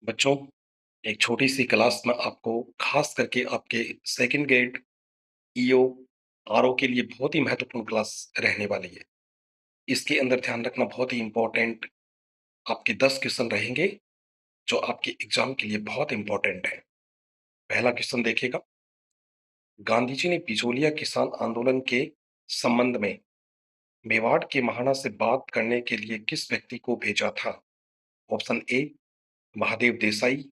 बच्चों, एक छोटी-सी क्लास में आपको खास करके आपके सेकंड ग्रेड ईओ, आरओ के लिए बहुत ही महत्वपूर्ण क्लास रहने वाली है। इसके अंदर ध्यान रखना बहुत ही इम्पोर्टेंट आपके 10 क्वेश्चन रहेंगे, जो आपके एग्ज़ाम के लिए बहुत इम्पोर्टेंट है। पहला क्वेश्चन देखिएगा, गांधी जी ने बिचौलिया किसान आंदोलन के संबंध में मेवाड़ के महाणा से बात करने के लिए किस व्यक्ति को भेजा था? Option A Mahadev Desai,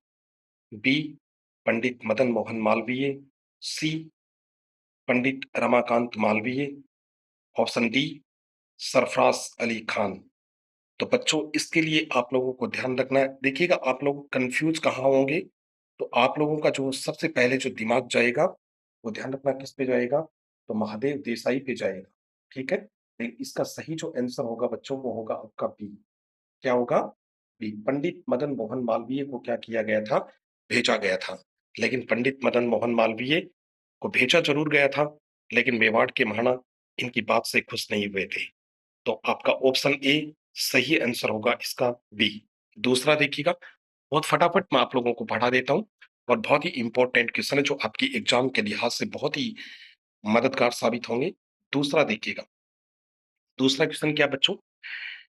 B Pandit Madan Mohan Malviya, C Pandit Ramakant Malviya, option D Sarfaraz Ali Khan. तो बच्चों, इसके लिए आप लोगों को ध्यान रखना है। देखिएगा, आप लोग कंफ्यूज कहाँ होंगे, तो आप लोगों का जो सबसे पहले जो दिमाग जाएगा, वो ध्यान रखना किस पे जाएगा, तो महादेव देसाई पे जाएगा। ठीक है, लेकिन इसका सही जो आंसर होगा बच्चों, वो होगा आपका बी। क्या होगा? बी। पंडित मदन मोहन मालवीय को क्या किया गया था? भेजा गया था। लेकिन पंडित मदन मोहन मालवीय को भेजा जरूर गया था, लेकिन मेवाड़ के महाणा इनकी बात से खुश नहीं हुए थे। तो आपका ऑप्शन ए सही आंसर होगा इसका बी। दूसरा देखिएगा, बहुत फटाफट मैं आप लोगों को पढ़ा देता हूं, और बहुत ही इंपॉर्टेंट क्वेश्चन है जो आपकी एग्जाम के लिहाज से बहुत ही मददगार साबित होंगे। दूसरा देखिएगा, दूसरा क्वेश्चन क्या बच्चों,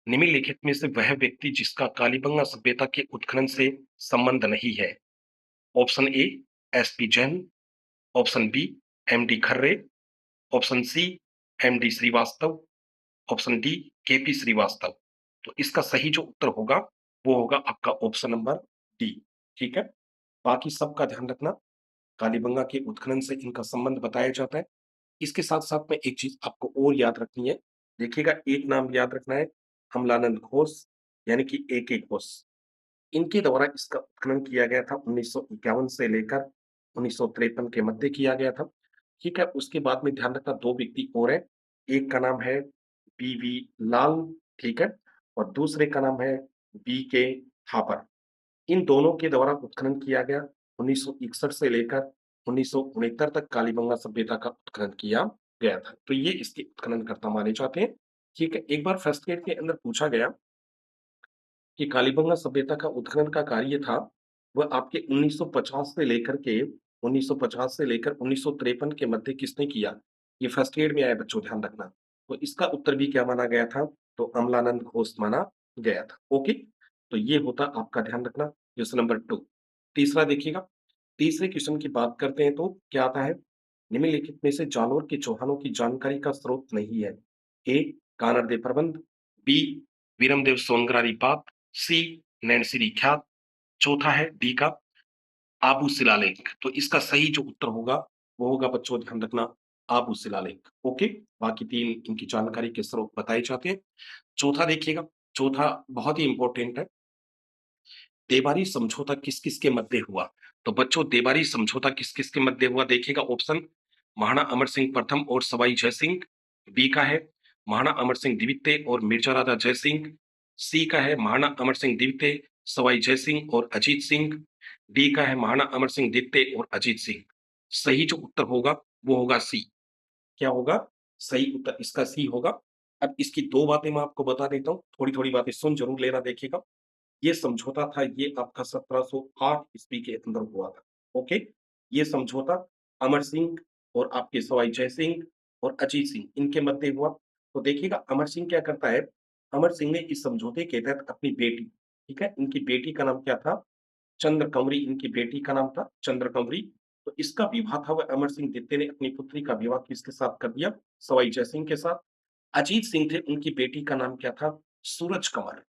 निम्नलिखित में से वह व्यक्ति जिसका कालीबंगा सभ्यता के उत्खनन से संबंध नहीं है? Option A SP Jain, option B MD Kharre, option C MD Srivastava, option D KP Srivastava. तो इसका सही जो उत्तर होगा, वो होगा आपका ऑप्शन नंबर डी। ठीक है, बाकी सबका ध्यान रखना, कालीबंगा के उत्खनन से इनका संबंध बताया जाता है। इसके साथ साथ में एक चीज आपको और याद रखनी है। देखिएगा, एक नाम याद रखना है, अमलानंद घोष, यानी कि ए के घोष। इनके द्वारा इसका उत्खनन किया गया था 1951 से लेकर 1953 के मध्य किया गया था। ठीक है, उसके बाद में ध्यान रखना दो व्यक्ति और हैं, एक का नाम है बी लाल, ठीक है, और दूसरे का नाम है के थापर। इन दोनों के द्वारा उत्खनन किया गया 1961 से लेकर 1969 तक कालीबंगा सभ्यता का उत्खनन किया गया था। तो ये इसके उत्खननकर्ता माने जाते हैं। ठीक है, एक बार फर्स्ट ग्रेड के अंदर पूछा गया कि कालीबंगा सभ्यता का उत्खनन का कार्य था, वह आपके 1950 से लेकर के 1950 से लेकर 1953 के मध्य किसने किया? ये फर्स्ट ग्रेड में आया बच्चों, ध्यान रखना। तो इसका उत्तर भी क्या माना गया था? तो अमलानंद घोष माना गया था। ओके, तो ये होता आपका, ध्यान रखना, क्वेश्चन नंबर 2। तीसरा देखिएगा, तीसरे क्वेश्चन की बात करते हैं तो क्या आता है? निम्नलिखित में से जालोर के चौहानों की जानकारी का स्रोत नहीं है। ए कानरदे प्रबंध, बी वीरमदेव सोनग्रारी बात, सी नैनसिरी ख्यात, चौथा है डी का आबू शिलालेख। तो इसका सही जो उत्तर होगा, वो होगा बच्चों, ध्यान रखना, आबू शिलालेख। ओके, बाकी तीन इनकी जानकारी के स्रोत बताए जाते हैं। चौथा देखिएगा, चौथा बहुत ही इंपॉर्टेंट है, देवारी समझौता किस किस के मध्य हुआ? तो बच्चों, देवारी समझौता किस किस के मध्य हुआ? देखिएगा, ऑप्शन महाराणा अमर सिंह प्रथम और सवाई जयसिंह, बी का है महाराणा अमर सिंह द्वितीय और मिर्जा राजा जयसिंह, सी का है महाराणा अमर सिंह द्वितीय, सवाई जयसिंह और अजीत सिंह, डी का है महाराणा अमर सिंह द्वितीय और अजीत सिंह। सही जो उत्तर होगा, वो होगा सी। क्या होगा? सही उत्तर इसका सी होगा। अब इसकी दो बातें मैं आपको बता देता हूं, थोड़ी थोड़ी बातें सुन जरूर लेना। देखिएगा, ये समझौता था, ये आपका 1708 ईस्वी के अंदर हुआ था। ओके, ये समझौता अमर सिंह और आपके सवाई जय सिंह और अजीत सिंह इनके मध्य हुआ। तो देखिएगा, अमर सिंह क्या करता है, अमर सिंह ने इस समझौते के तहत अपनी बेटी, ठीक है, इनकी बेटी का नाम क्या था? चंद्रकौरी। इनकी बेटी का नाम था चंद्रकौरी। तो इसका विवाह था, वह अमर सिंह द्वितीय ने अपनी पुत्री का विवाह किसके साथ कर दिया? सवाई जय सिंह के साथ। अजीत सिंह थे, उनकी बेटी का नाम क्या था? सूरज कंवर।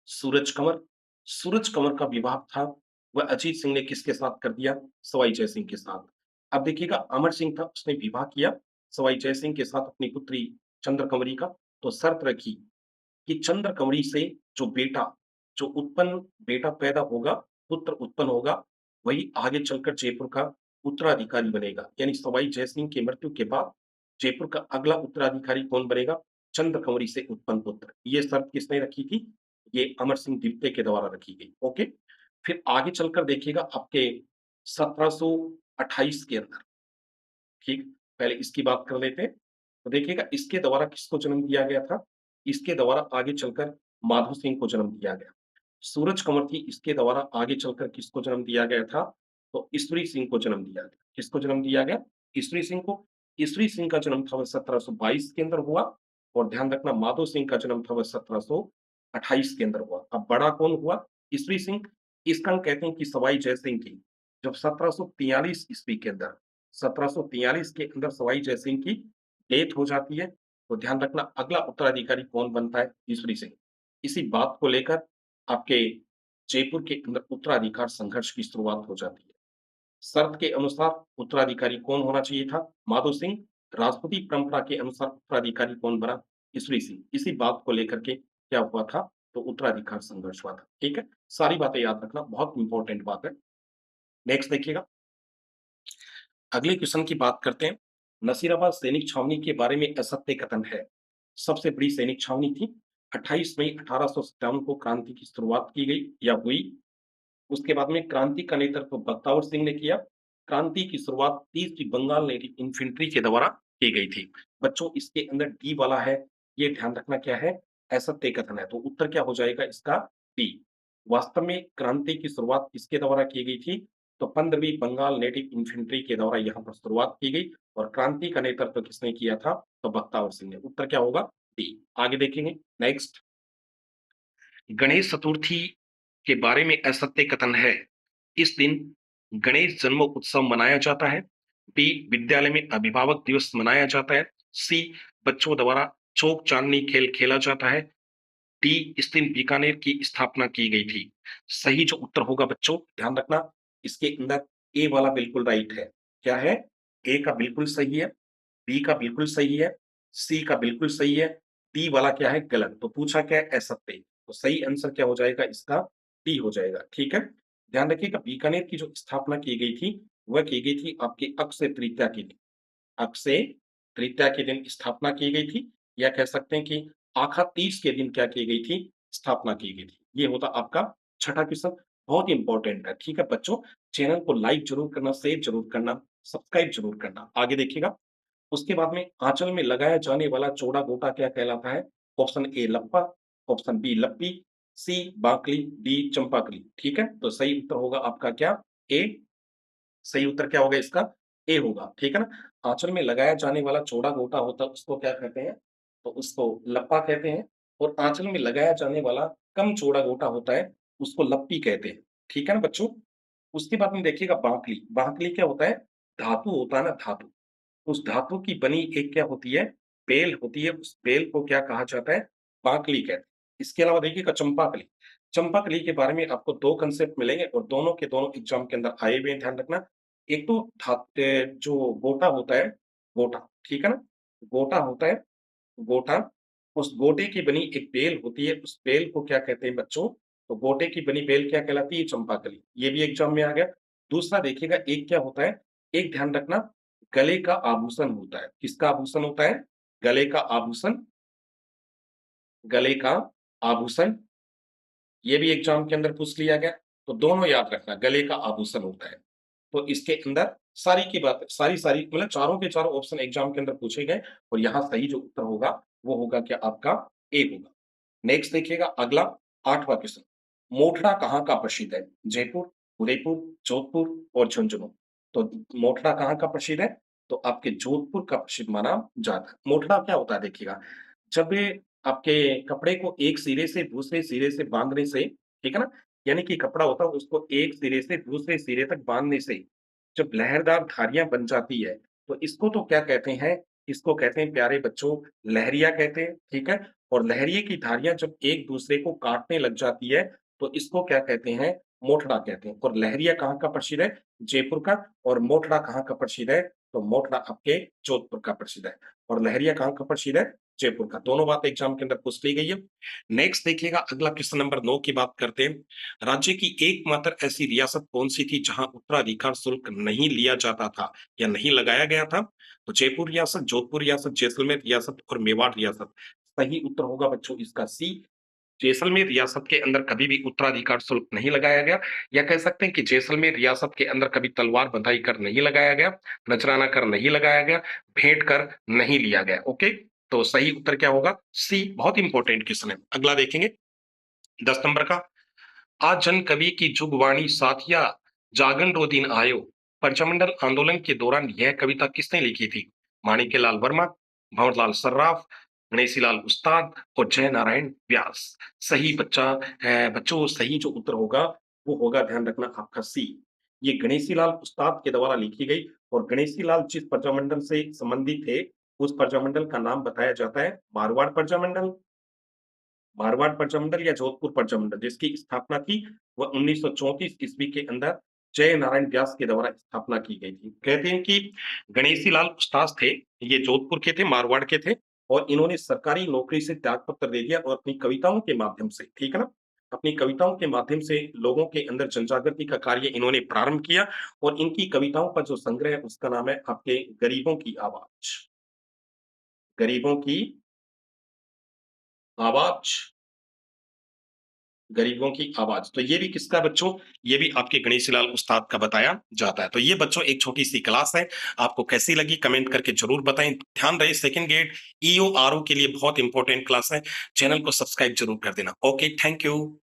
सूरज कंवर, सूरज कंवर का विवाह था, वह अजीत सिंह ने किसके साथ कर दिया? सवाई जय सिंह के साथ। अब देखिएगा, अमर सिंह था, उसने विवाह किया सवाई जय सिंह के साथ अपनी पुत्री चंद्रकंवरी का। तो शर्त रखी कि चंद्रकंवरी से जो बेटा, जो उत्पन्न बेटा पैदा होगा, पुत्र उत्पन्न होगा, वही आगे चलकर जयपुर का उत्तराधिकारी बनेगा। यानी सवाई जय सिंह की मृत्यु के बाद जयपुर का अगला उत्तराधिकारी कौन बनेगा? चंद्रकंवरी से उत्पन्न पुत्र। ये शर्त किसने रखी थी? ये अमर सिंह द्वितीय के द्वारा रखी गई। ओके, फिर आगे चलकर देखिएगा आपके 1728 के अंदर, ठीक, पहले इसकी बात कर लेते हैं। तो देखिएगा, इसके द्वारा किसको जन्म दिया गया था? इसके द्वारा आगे चलकर माधो सिंह को जन्म दिया गया। सूरज कंवर थी, इसके द्वारा आगे चलकर किसको जन्म दिया गया था? तो ईश्वरी सिंह को जन्म दिया गया। किसको जन्म दिया गया? ईश्वरी सिंह को। ईश्वरी सिंह का जन्म था वह 1722 के अंदर हुआ और ध्यान रखना माधो सिंह का जन्म था वह 1728 के अंदर हुआ। अब बड़ा कौन हुआ? ईश्वरी सिंह। इसका हम कहते हैं कि सवाई जय सिंह की जब 1743 ईस्वी के अंदर 1743 के अंदर सवाई जय सिंह की डेथ हो जाती है, तो ध्यान रखना अगला उत्तराधिकारी कौन बनता है? ईश्वरी सिंह। इसी बात को लेकर आपके जयपुर के अंदर उत्तराधिकार संघर्ष की शुरुआत हो जाती है। शर्त के अनुसार उत्तराधिकारी कौन होना चाहिए था? माधो सिंह। राजपूती परंपरा के अनुसार उत्तराधिकारी कौन बना? ईश्वरी सिंह। इसी बात को लेकर के क्या हुआ था? तो उत्तराधिकार संघर्ष हुआ था। ठीक है? सारी बातें याद रखना, बहुत इंपॉर्टेंट बात है। नेक्स्ट देखिएगा। अगले क्वेश्चन की बात करते हैं। नसीराबाद सैनिक छावनी के बारे में असत्य कथन है। सबसे बड़ी सैनिक छावनी थी। 28 मई 1857 को क्रांति की शुरुआत की गई या हुई। उसके बाद में क्रांति का नेतृत्व बख्तावर सिंह ने किया। क्रांति की शुरुआत तीसरी बंगाल नेटिव इन्फेंट्री के द्वारा की गई थी। बच्चों इसके अंदर डी वाला है, ये ध्यान रखना क्या है? असत्य कथन है, तो उत्तर क्या हो जाएगा इसका? डी। वास्तव में क्रांति की शुरुआत किसके द्वारा की गई थी? तो 15वीं बंगाल नेटिव इन्फेंट्री के द्वारा यहाँ पर शुरुआत की गई और क्रांति का नेतृत्व किसने किया था? तो बख्तावर सिंह ने। उत्तर क्या होगा? डी। आगे देखेंगे। नेक्स्ट, गणेश चतुर्थी के बारे में असत्य कथन है। इस दिन गणेश जन्म उत्सव मनाया जाता है। बी, विद्यालय में अभिभावक दिवस मनाया जाता है। सी, बच्चों द्वारा चौक चांदनी खेल खेला जाता है। डी, इस दिन बीकानेर की स्थापना की गई थी। सही जो उत्तर होगा बच्चों ध्यान रखना, इसके अंदर ए वाला बिल्कुल राइट है। क्या है? ए का बिल्कुल सही है, बी का बिल्कुल सही है, सी का बिल्कुल सही है, डी वाला क्या है? गलत। तो पूछा क्या है? असत्य। तो सही आंसर क्या हो जाएगा इसका? डी हो जाएगा। ठीक है? ध्यान रखिएगा बीकानेर की जो स्थापना की गई थी, वह की गई थी आपकी अक्षय तृतीया के दिन। अक्षय तृतीया के दिन स्थापना की गई थी, या कह सकते हैं कि आखा तीज के दिन क्या की गई थी? स्थापना की गई थी। ये होता आपका छठा क्वेश्चन। बहुत इंपॉर्टेंट है। ठीक है बच्चों, चैनल को लाइक जरूर करना, शेयर जरूर करना, सब्सक्राइब जरूर करना। आगे देखिएगा। उसके बाद में आंचल में लगाया जाने वाला चौड़ा गोटा क्या कहलाता है? ऑप्शन ए लप्पा, ऑप्शन बी लप्पी, सी बाकली, डी चंपाकली। ठीक है? तो सही उत्तर होगा आपका क्या? ए। सही उत्तर क्या होगा इसका? ए होगा। ठीक है ना? आंचल में लगाया जाने वाला चौड़ा गोटा होता है उसको क्या कहते हैं? तो उसको लप्पा कहते हैं और आंचल में लगाया जाने वाला कम चौड़ा गोटा होता है उसको लप्पी कहते हैं। ठीक है ना बच्चों? उसके बाद में देखिएगा बाकली। बाकली क्या होता है? धातु होता है ना, धातु। उस धातु की बनी एक क्या होती है? बेल होती है। उस बेल को क्या कहा जाता है? बाकली कहते हैं। इसके अलावा देखिएगा चंपाकली। चंपाकली के बारे में आपको 2 कांसेप्ट मिलेंगे और दोनों के दोनों एग्ज़ाम के अंदर आए हुए हैं, ध्यान रखना। एक तो जो गोटा होता है, गोटा, ठीक है ना? गोटा होता है, गोटा, उस गोटे की बनी एक बेल होती है, उस बेल को क्या कहते हैं बच्चों? तो गोटे की बनी बेल क्या कहलाती है? चंपाकली। ये भी एग्ज़ाम में आ गया। दूसरा देखिएगा एक क्या होता है? एक ध्यान रखना, गले का आभूषण होता है। किसका आभूषण होता है? गले का आभूषण, गले का आभूषण, ये भी एग्ज़ाम के अंदर पूछ लिया गया। तो दोनों याद रखना, गले का आभूषण होता है। तो इसके अंदर सारी की बात सारी मतलब चारों के चारों ऑप्शन एग्ज़ाम के अंदर पूछे गए और यहाँ सही जो उत्तर होगा, वो होगा क्या आपका? ए होगा। नेक्स्ट देखिएगा अगला 8वां क्वेश्चन। मोठड़ा कहाँ का प्रसिद्ध है? जयपुर, उदयपुर, जोधपुर और झुंझुनू। तो मोठड़ा कहाँ का प्रसिद्ध है? तो आपके जोधपुर का प्रसिद्ध माना जाता है। मोठड़ा क्या होता है देखिएगा, जब ये आपके कपड़े को एक सिरे से दूसरे सिरे से बाँधने से, ठीक है ना? यानी कि कपड़ा होता है उसको एक सिरे से दूसरे सिरे तक बाँधने से जब लहरदार धारियाँ बन जाती है, तो इसको तो क्या कहते हैं? इसको कहते हैं प्यारे बच्चों, लहरिया कहते हैं, ठीक है? और लहरिये की धारियाँ जब एक-दूसरे को काटने लग जाती है, तो इसको क्या कहते हैं? मोठड़ा कहते हैं। और लहरिया कहाँ का प्रसिद्ध है? जयपुर का। और मोठड़ा कहाँ का प्रसिद्ध है? तो मोठड़ा आपके जोधपुर का प्रसिद्ध है। और लहरिया कहाँ का प्रसिद्ध है? जयपुर का। दोनों बात एग्ज़ाम के अंदर पूछ ली गई है। नेक्स्ट देखिएगा अगला क्वेश्चन नंबर 9 की बात करते हैं। राज्य की एकमात्र ऐसी रियासत कौन-सी थी जहाँ उत्तराधिकार शुल्क नहीं लिया जाता था या नहीं लगाया गया था? तो जयपुर रियासत, जोधपुर रियासत, जैसलमेर रियासत और मेवाड़ रियासत। सही उत्तर होगा बच्चों इसका सी। जैसलमेर रियासत के अंदर कभी भी उत्तराधिकार शुल्क नहीं लगाया गया, या कह सकते हैं कि जैसलमेर रियासत के अंदर कभी तलवार बंधाई कर नहीं लगाया गया, नजराना कर नहीं लगाया गया, भेंट कर नहीं लिया गया। ओके, तो सही उत्तर क्या होगा? सी। बहुत इंपॉर्टेंट क्वेश्चन है। अगला देखेंगे 10 नंबर का। आज जन कवि की जुगवाणी साथिया, जागन रो दिन आयो। प्रजामंडल आंदोलन के दौरान यह कविता किसने लिखी थी? माणिक्यलाल वर्मा, भंवरलाल सर्राफ, गणेशीलाल उस्ताद और जय नारायण व्यास। सही बच्चों सही जो उत्तर होगा वो होगा, ध्यान रखना, आपका सी। ये गणेशीलाल उस्ताद के द्वारा लिखी गई। और गणेशीलाल जिस प्रजामंडल से संबंधित थे, उस प्रजामंडल का नाम बताया जाता है मारवाड़ प्रजामंडल। मारवाड़ प्रजामंडल या जोधपुर प्रजामंडल, जिसकी स्थापना की वह 1934 ईस्वी के अंदर जय नारायण व्यास के द्वारा स्थापना की गई थी। कहते हैं कि गणेशी लाल उस्ताद थे, ये जोधपुर के थे, मारवाड़ के थे। और इन्होंने सरकारी नौकरी से त्यागपत्र दे दिया और अपनी कविताओं के माध्यम से, ठीक है ना, अपनी कविताओं के माध्यम से लोगों के अंदर जनजागृति का कार्य इन्होंने प्रारंभ किया। और इनकी कविताओं का जो संग्रह है उसका नाम है आपके गरीबों की आवाज। गरीबों की आवाज। गरीबों की आवाज। तो ये भी किसका है बच्चों? ये भी आपके गणेशीलाल उस्ताद का बताया जाता है। तो ये बच्चों एक छोटी-सी क्लास है। आपको कैसी लगी कमेंट करके ज़रूर बताएँ। ध्यान रहे सेकंड ग्रेड ईओ, आरओ के लिए बहुत इंपॉर्टेंट क्लास है। चैनल को सब्सक्राइब ज़रूर कर देना। Okay, thank you.